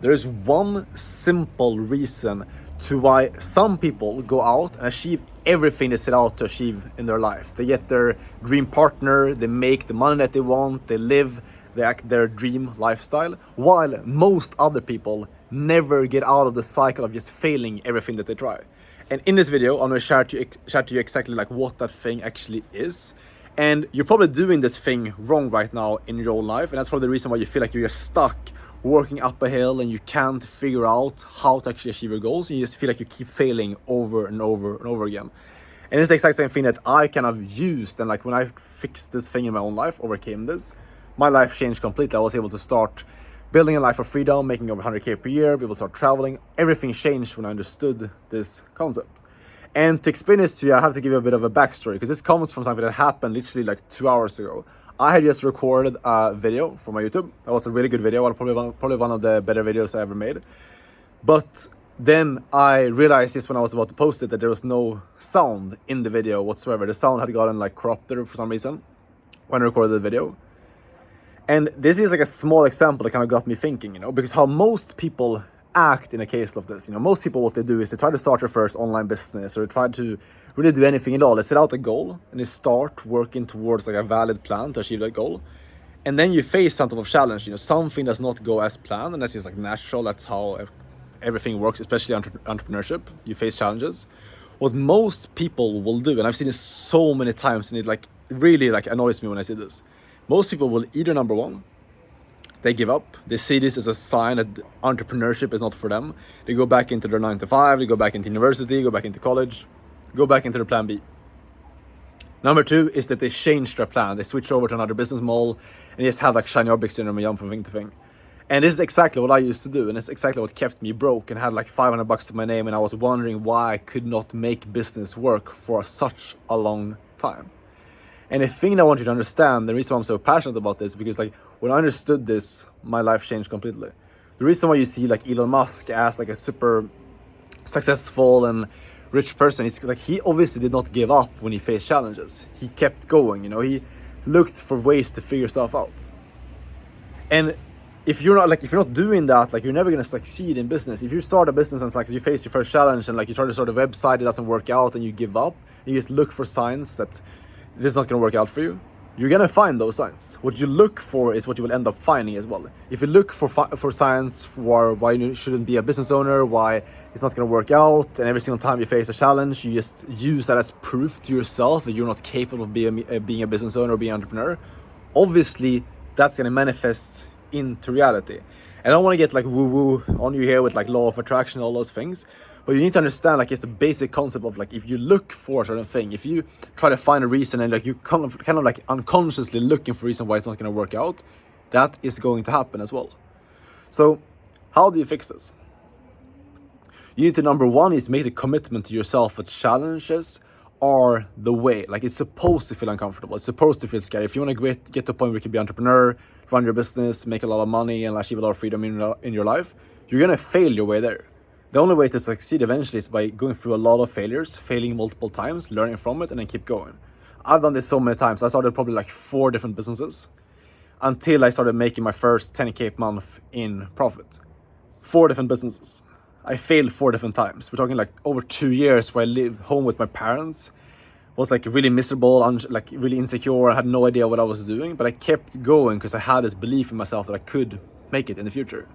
there is one simple reason to why some people go out and achieve everything they set out to achieve in their life. They get their dream partner, they make the money that they want, they live their dream lifestyle, while most other people never get out of the cycle of just failing everything that they try. And in this video, I'm gonna share to you exactly like what that thing actually is. And you're probably doing this thing wrong right now in your own life, and that's probably the reason why you feel like you're just stuck working up a hill and you can't figure out how to actually achieve your goals. You just feel like you keep failing over and over and over again. And it's the exact same thing that I kind of used, and like when I fixed this thing in my own life, overcame this, my life changed completely. I was able to start building a life of freedom, making over 100k per year, be able to start traveling. Everything changed when I understood this concept. And to explain this to you, I have to give you a bit of a backstory, because this comes from something that happened literally like 2 hours ago. I had just recorded a video for my YouTube. That was a really good video, probably one of the better videos I ever made. But then I realized just when I was about to post it that there was no sound in the video whatsoever. The sound had gotten like corrupted for some reason when I recorded the video. And this is like a small example that kind of got me thinking, because how most people act in a case of this. Most people, what they do is they try to start their first online business, or they try to really do anything at all. They set out a goal and they start working towards like a valid plan to achieve that goal. And then you face some type of challenge, something does not go as planned, and that's just like natural. That's how everything works, especially entrepreneurship. You face challenges. What most people will do, and I've seen this so many times, and it like really like annoys me when I see this. Most people will either, number one, they give up. They see this as a sign that entrepreneurship is not for them. They go back into their 9 to 5, they go back into university, go back into college, go back into their plan B. Number two is that they change their plan. They switch over to another business model and just have like shiny object syndrome and jump from thing to thing. And this is exactly what I used to do, and it's exactly what kept me broke and had like $500 to my name, and I was wondering why I could not make business work for such a long time. And the thing that I want you to understand, the reason why I'm so passionate about this, because like when I understood this, my life changed completely. The reason why you see like Elon Musk as like a super successful and rich person is like he obviously did not give up when he faced challenges. He kept going, he looked for ways to figure stuff out. And if you're not doing that, like you're never gonna succeed in business. If you start a business and it's like you face your first challenge and like you try to start a website, it doesn't work out and you give up, and you just look for signs that this is not going to work out for you, you're going to find those signs. What you look for is what you will end up finding as well. If you look for signs for why you shouldn't be a business owner, why it's not going to work out, and every single time you face a challenge, you just use that as proof to yourself that you're not capable of being a business owner or being an entrepreneur, obviously that's going to manifest into reality. And I don't want to get like woo-woo on you here with like law of attraction, all those things. But you need to understand like it's the basic concept of like if you look for a certain thing, if you try to find a reason and like you kind of like unconsciously looking for a reason why it's not going to work out, that is going to happen as well. So how do you fix this? You need to, number one, is make the commitment to yourself that challenges are the way. Like it's supposed to feel uncomfortable. It's supposed to feel scary. If you want to get to a point where you can be an entrepreneur, run your business, make a lot of money, and achieve a lot of freedom in your life, you're going to fail your way there. The only way to succeed eventually is by going through a lot of failures, failing multiple times, learning from it, and then keep going. I've done this so many times. I started probably like 4 different businesses until I started making my first 10k per month in profit. 4 different businesses. I failed 4 different times. We're talking like over 2 years where I lived home with my parents, was like really miserable, like really insecure. I had no idea what I was doing, but I kept going because I had this belief in myself that I could make it in the future.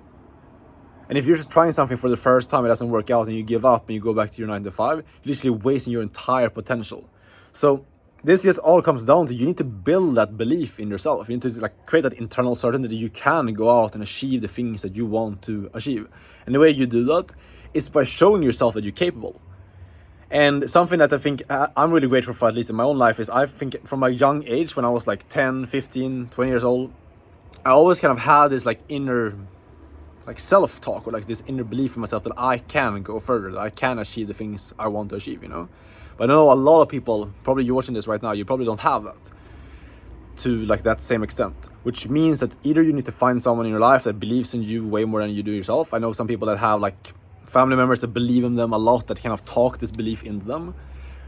And if you're just trying something for the first time, it doesn't work out, and you give up and you go back to your 9 to 5, you're literally wasting your entire potential. So this just all comes down to you need to build that belief in yourself. You need to like create that internal certainty that you can go out and achieve the things that you want to achieve. And the way you do that is by showing yourself that you're capable. And something that I think I'm really grateful for, at least in my own life, is I think from a young age, when I was like 10, 15, 20 years old, I always kind of had this like inner like self-talk, or like this inner belief in myself that I can go further, that I can achieve the things I want to achieve, But I know a lot of people, probably you're watching this right now, you probably don't have that to like that same extent, which means that either you need to find someone in your life that believes in you way more than you do yourself. I know some people that have like family members that believe in them a lot, that kind of talk this belief into them.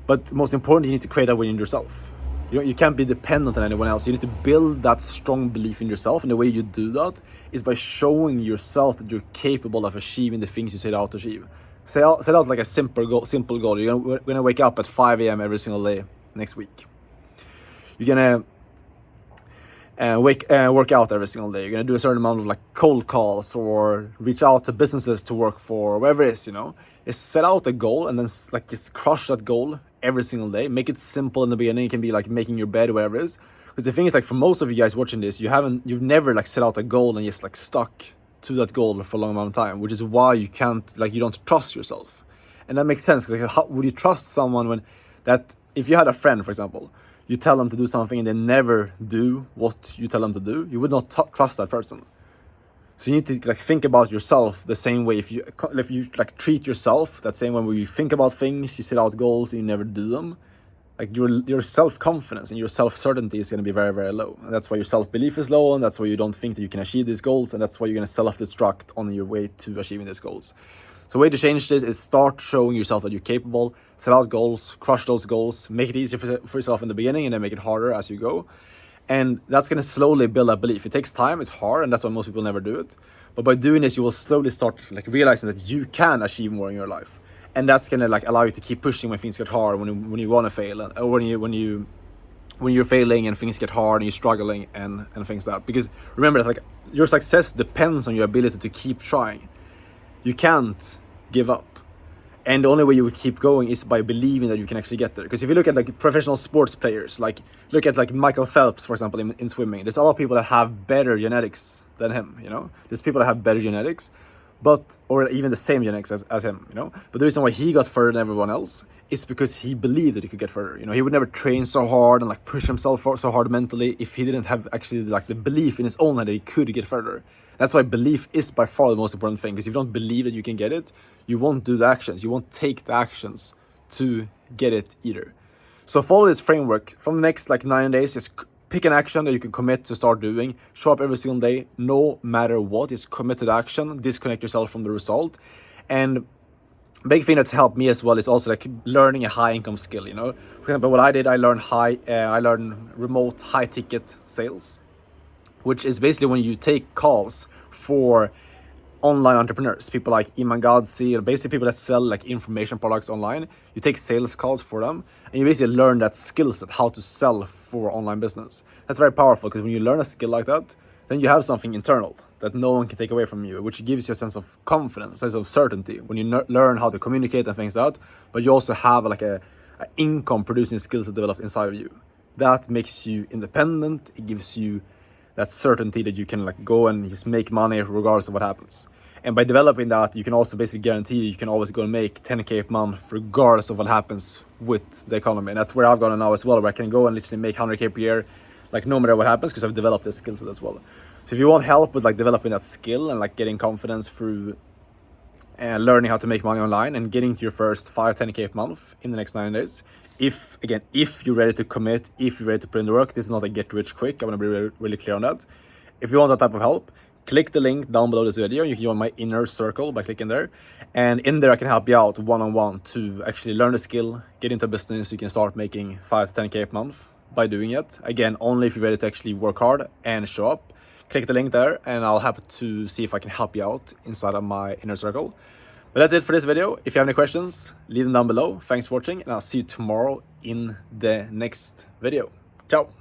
But most importantly, you need to create that within yourself. You can't be dependent on anyone else. You need to build that strong belief in yourself, and the way you do that is by showing yourself that you're capable of achieving the things you set out to achieve. Set out like a simple goal. You're gonna wake up at 5 a.m. every single day next week. You're gonna work out every single day. You're gonna do a certain amount of like cold calls or reach out to businesses to work for, or whatever it is, you know. Is set out a goal and then like just crush that goal every single day. Make it simple in the beginning. It can be like making your bed, whatever it is. Because the thing is, like, for most of you guys watching this, you've never like set out a goal and just like stuck to that goal for a long amount of time, which is why you don't trust yourself. And that makes sense. Like, how would you trust someone when that, if you had a friend, for example, you tell them to do something and they never do what you tell them to do, you would not trust that person. So you need to like think about yourself the same way. If you like treat yourself that same way, where you think about things, you set out goals and you never do them, like your self-confidence and your self-certainty is going to be very, very low. And that's why your self-belief is low, and that's why you don't think that you can achieve these goals, and that's why you're going to self-destruct on your way to achieving these goals. So the way to change this is start showing yourself that you're capable, set out goals, crush those goals, make it easier for yourself in the beginning, and then make it harder as you go. And that's going to slowly build that belief. It takes time, it's hard, and that's why most people never do it. But by doing this, you will slowly start like realizing that you can achieve more in your life. And that's gonna like allow you to keep pushing when things get hard, when you want to fail, or when you're failing and things get hard and you're struggling and things like that. Because remember that like your success depends on your ability to keep trying. You can't give up. And the only way you would keep going is by believing that you can actually get there. Because if you look at like professional sports players, like look at like Michael Phelps, for example, in swimming, there's a lot of people that have better genetics than him, you know? There's people that have better genetics, or even the same genetics as him, you know? But the reason why he got further than everyone else is because he believed that he could get further. You know, he would never train so hard and like push himself so hard mentally if he didn't have actually like the belief in his own head that he could get further. That's why belief is by far the most important thing, because if you don't believe that you can get it, you won't do the actions. You won't take the actions to get it either. So follow this framework. From the next like 9 days, just pick an action that you can commit to start doing. Show up every single day, no matter what. Just commit to the action. Disconnect yourself from the result. And big thing that's helped me as well is also like learning a high income skill. You know, for example, what I did, I learned remote high ticket sales, which is basically when you take calls for online entrepreneurs, people like Iman Gadzhi, or basically people that sell like information products online. You take sales calls for them, and you basically learn that skill set, how to sell for online business. That's very powerful, because when you learn a skill like that, then you have something internal that no one can take away from you, which gives you a sense of confidence, a sense of certainty when you learn how to communicate and things like that. But you also have like a income producing skills that developed inside of you. That makes you independent. It gives you that certainty that you can like go and just make money regardless of what happens. And by developing that, you can also basically guarantee you can always go and make 10K a month regardless of what happens with the economy. And that's where I've gone now as well, where I can go and literally make 100K per year, like no matter what happens, because I've developed this skill set as well. So if you want help with like developing that skill and like getting confidence through learning how to make money online and getting to your first 5-10K a month in the next 9 days, if you're ready to commit, if you're ready to put in the work, this is not a get rich quick. I want to be really, really clear on that. If you want that type of help, click the link down below this video. You can join my inner circle by clicking there. And in there, I can help you out one-on-one to actually learn the skill, get into business. You can start making 5-10K a month by doing it. Again, only if you're ready to actually work hard and show up. Click the link there, and I'll happy to see if I can help you out inside of my inner circle. But that's it for this video. If you have any questions, leave them down below. Thanks for watching, and I'll see you tomorrow in the next video. Ciao.